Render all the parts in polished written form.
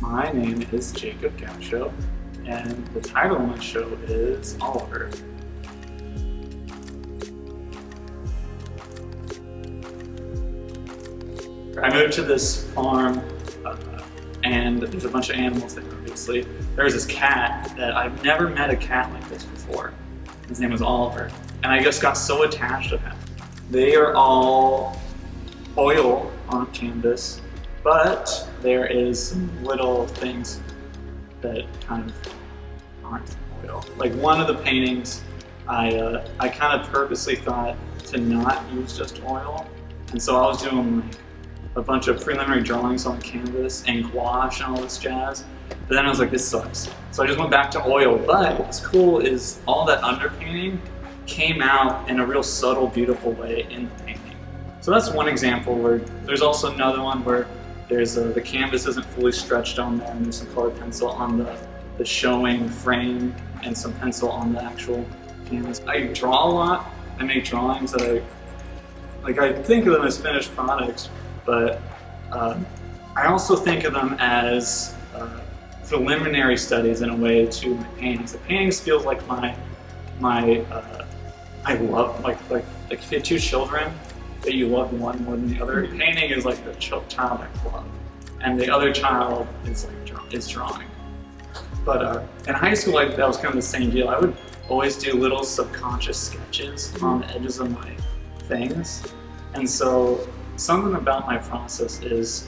My name is Jacob Gasho, and the title of my show is Oliver. I moved to this farm, and there's a bunch of animals there, obviously. There's this cat that I've never met a cat like this before. His name was Oliver, and I just got so attached to him. They are all oil on canvas, but there is some little things that kind of aren't oil. Like one of the paintings, I kind of purposely thought to not use just oil, and so I was doing like a bunch of preliminary drawings on the canvas and gouache and all this jazz. But then I was like, this sucks. So I just went back to oil. But what's cool is all that underpainting came out in a real subtle, beautiful way in the painting. So that's one example. Where there's also another one where there's the canvas isn't fully stretched on there, and there's some colored pencil on the showing frame and some pencil on the actual canvas. I draw a lot. I make drawings that I think of them as finished products, but I also think of them as preliminary studies in a way to my paintings. The paintings feels like I love, like if you have two children that you love one more than the other, painting is like the child I love, and the other child is drawing. But in high school, that was kind of the same deal. I would always do little subconscious sketches on the edges of my things, and so something about my process is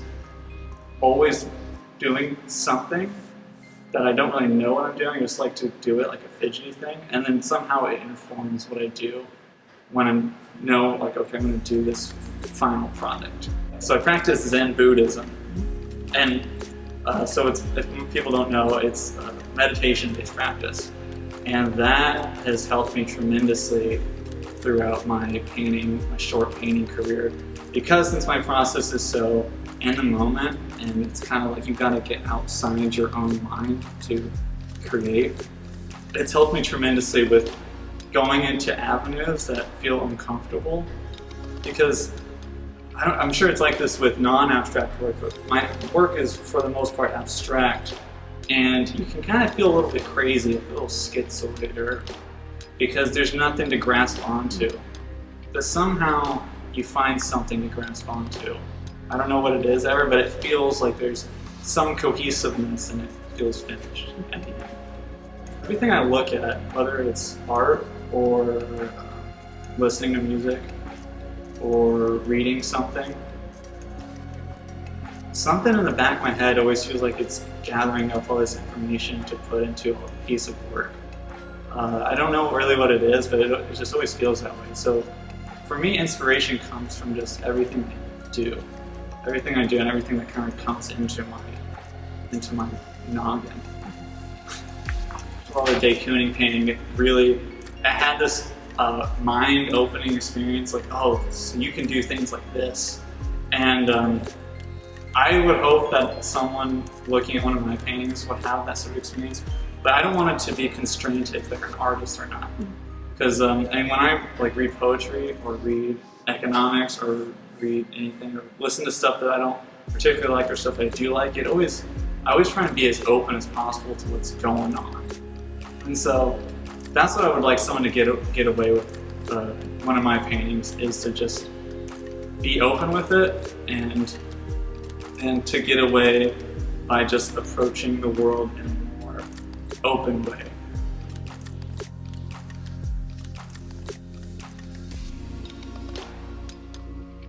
always doing something that I don't really know what I'm doing. I just like to do it like a fidgety thing, and then somehow it informs what I do when I know, like, okay, I'm going to do this final product. So I practice Zen Buddhism, and so it's, if people don't know, it's a meditation-based practice, and that has helped me tremendously throughout my short painting career, because since my process is so in the moment, and it's kind of like you gotta get outside your own mind to create, it's helped me tremendously with going into avenues that feel uncomfortable, because I'm sure it's like this with non-abstract work, but my work is for the most part abstract, and you can kind of feel a little bit crazy, a little schizoid, because there's nothing to grasp onto, but somehow you find something to grasp onto. I don't know what it is ever, but it feels like there's some cohesiveness and it feels finished at the end. Everything I look at, whether it's art or listening to music or reading something in the back of my head always feels like it's gathering up all this information to put into a piece of work. I don't know really what it is, but it just always feels that way. So for me, inspiration comes from just everything I do. Everything I do and everything that kind of comes into my noggin. All the de Kooning painting, I had this mind-opening experience, like, oh, so you can do things like this. And I would hope that someone looking at one of my paintings would have that sort of experience, but I don't want it to be constrained to if they're an artist or not. Because and when I read poetry or read economics or read anything or listen to stuff that I don't particularly like or stuff I do like, I always try to be as open as possible to what's going on. And so that's what I would like someone to get away with one of my paintings, is to just be open with it and to get away by just approaching the world in a more open way.